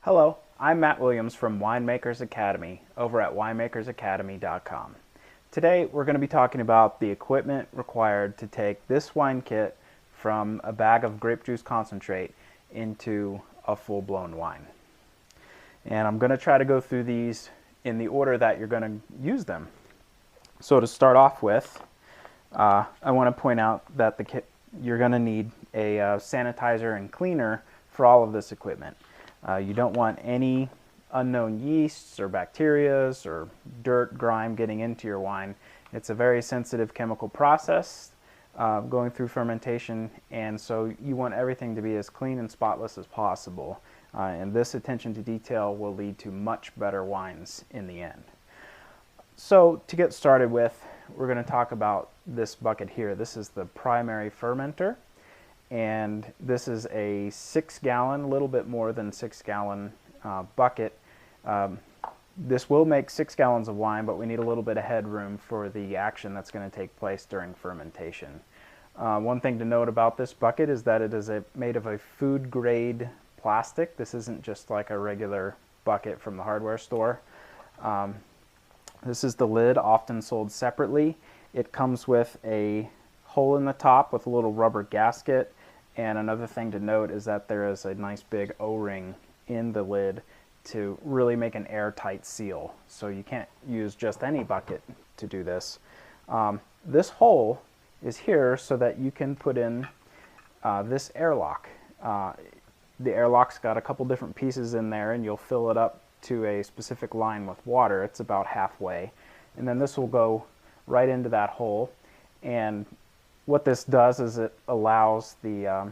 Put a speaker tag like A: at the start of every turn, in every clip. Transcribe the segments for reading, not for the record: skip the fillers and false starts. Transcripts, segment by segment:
A: Hello, I'm Matt Williams from Winemakers Academy over at winemakersacademy.com. Today we're going to be talking about the equipment required to take this wine kit from a bag of grape juice concentrate into a full-blown wine. And I'm going to try to go through these in the order that you're going to use them. So to start off with, I want to point out that the kit, you're going to need a sanitizer and cleaner for all of this equipment. You don't want any unknown yeasts or bacterias or dirt, grime getting into your wine. It's a very sensitive chemical process going through fermentation, and so you want everything to be as clean and spotless as possible. And this attention to detail will lead to much better wines in the end. So to get started with, we're going to talk about this bucket here. This is the primary fermenter. And this is a 6-gallon, a little bit more than 6-gallon bucket. This will make 6 gallons of wine, but we need a little bit of headroom for the action that's going to take place during fermentation. One thing to note about this bucket is that it is made of a food-grade plastic. This isn't just like a regular bucket from the hardware store. This is the lid, often sold separately. It comes with a hole in the top with a little rubber gasket. And another thing to note is that there is a nice big O-ring in the lid to really make an airtight seal. So you can't use just any bucket to do this. This hole is here so that you can put in this airlock. The airlock's got a couple different pieces in there, and you'll fill it up to a specific line with water. It's about halfway. And then this will go right into that hole. And what this does is it allows the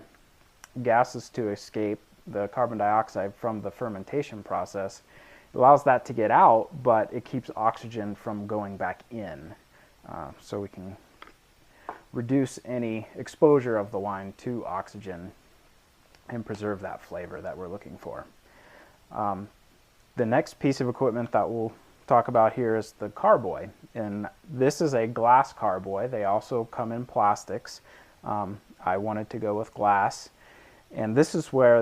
A: gases to escape, the carbon dioxide from the fermentation process. It allows that to get out, but it keeps oxygen from going back in. So we can reduce any exposure of the wine to oxygen and preserve that flavor that we're looking for. The next piece of equipment that we'll talk about here is the carboy, and this is a glass carboy. They also come in plastics. I wanted to go with glass, and this is where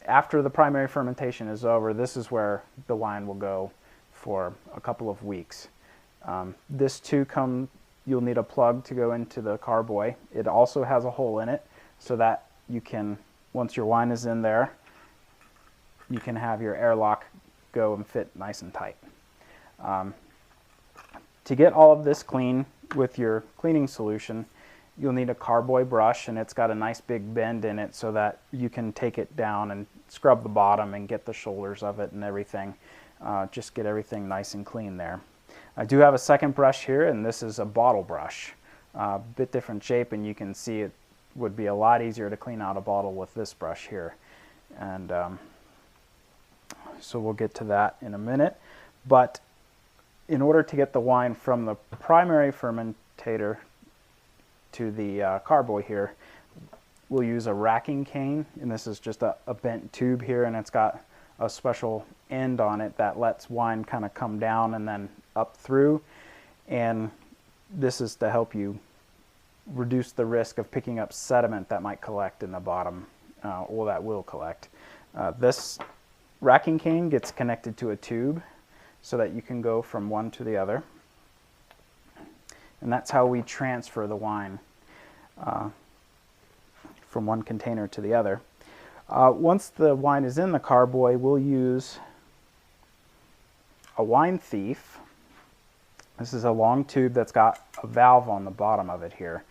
A: after the primary fermentation is over, this is where the wine will go for a couple of weeks. This too you'll need a plug to go into the carboy. It also has a hole in it so that you can, once your wine is in there, you can have your airlock go and fit nice and tight. To get all of this clean with your cleaning solution, you'll need a carboy brush, and it's got a nice big bend in it so that you can take it down and scrub the bottom and get the shoulders of it and everything. Just get everything nice and clean there. I do have a second brush here, and this is a bottle brush. A bit different shape, and you can see it would be a lot easier to clean out a bottle with this brush here. And so we'll get to that in a minute. But in order to get the wine from the primary fermentator to the carboy here, we'll use a racking cane. And this is just a bent tube here, and it's got a special end on it that lets wine kind of come down and then up through. And this is to help you reduce the risk of picking up sediment that might collect in the bottom, or that will collect. This racking cane gets connected to a tube so that you can go from one to the other. And that's how we transfer the wine from one container to the other. Once the wine is in the carboy, we'll use a wine thief. This is a long tube that's got a valve on the bottom of it here.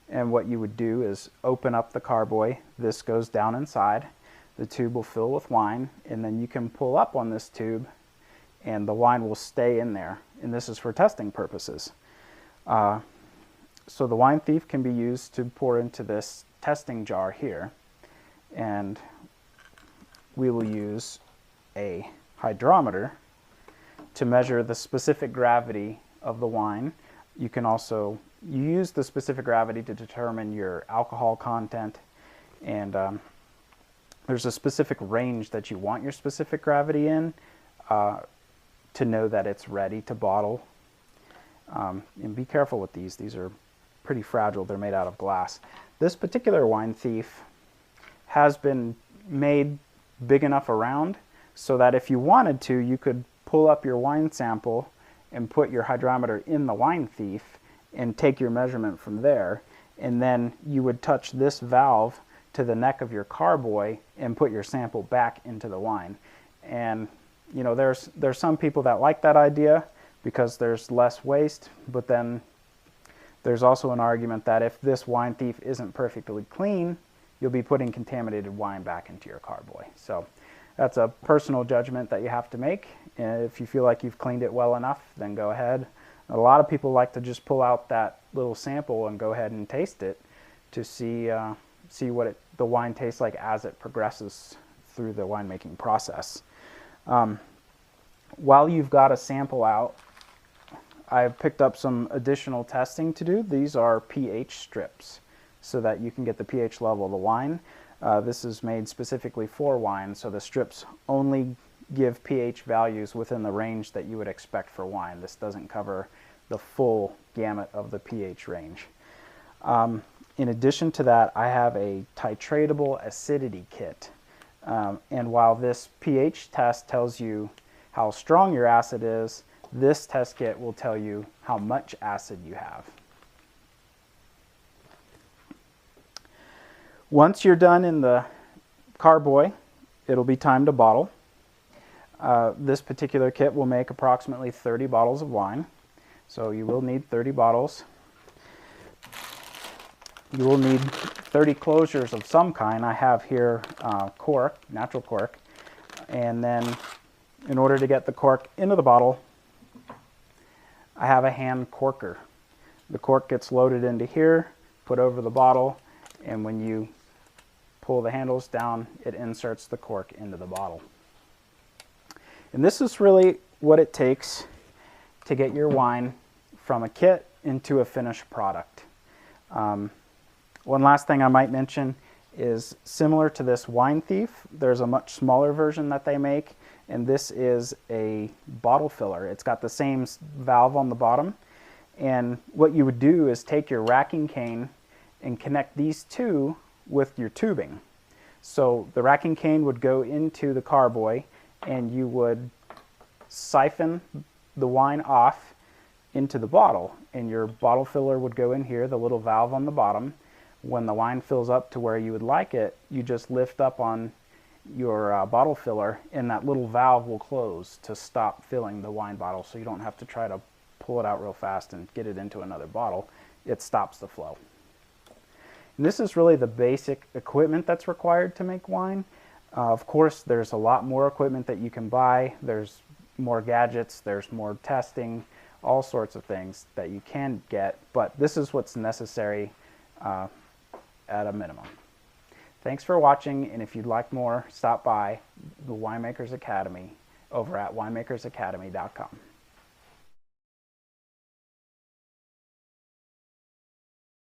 A: And what you would do is open up the carboy. This goes down inside. The tube will fill with wine, and then you can pull up on this tube and the wine will stay in there. And this is for testing purposes. So the wine thief can be used to pour into this testing jar here. And we will use a hydrometer to measure the specific gravity of the wine. You can also use the specific gravity to determine your alcohol content, and there's a specific range that you want your specific gravity in to know that it's ready to bottle. And be careful with these. These are pretty fragile. They're made out of glass. This particular wine thief has been made big enough around so that if you wanted to, you could pull up your wine sample and put your hydrometer in the wine thief and take your measurement from there. And then you would touch this valve to the neck of your carboy and put your sample back into the wine. And you know, there's some people that like that idea because there's less waste, but then there's also an argument that if this wine thief isn't perfectly clean, you'll be putting contaminated wine back into your carboy. So that's a personal judgment that you have to make. And if you feel like you've cleaned it well enough, then go ahead. A lot of people like to just pull out that little sample and go ahead and taste it to see what the wine tastes like as it progresses through the winemaking process. While you've got a sample out, I've picked up some additional testing to do. These are pH strips so that you can get the pH level of the wine. This is made specifically for wine, so the strips only give pH values within the range that you would expect for wine. This doesn't cover the full gamut of the pH range. In addition to that, I have a titratable acidity kit. And while this pH test tells you how strong your acid is, this test kit will tell you how much acid you have. Once you're done in the carboy, it'll be time to bottle. This particular kit will make approximately 30 bottles of wine. So you will need 30 bottles. You will need 30 closures of some kind. I have here cork, natural cork. And then in order to get the cork into the bottle, I have a hand corker. The cork gets loaded into here, put over the bottle, and when you pull the handles down, it inserts the cork into the bottle. And this is really what it takes to get your wine from a kit into a finished product. One last thing I might mention is similar to this wine thief, there's a much smaller version that they make, and this is a bottle filler. It's got the same valve on the bottom, and what you would do is take your racking cane and connect these two with your tubing. So the racking cane would go into the carboy, and you would siphon the wine off into the bottle, and your bottle filler would go in here, the little valve on the bottom. When the wine fills up to where you would like it, you just lift up on your bottle filler, and that little valve will close to stop filling the wine bottle, so you don't have to try to pull it out real fast and get it into another bottle. It stops the flow. And this is really the basic equipment that's required to make wine. Of course, there's a lot more equipment that you can buy. There's more gadgets, there's more testing, all sorts of things that you can get, but this is what's necessary at a minimum. Thanks for watching, and if you'd like more, stop by the Winemakers Academy over at winemakersacademy.com.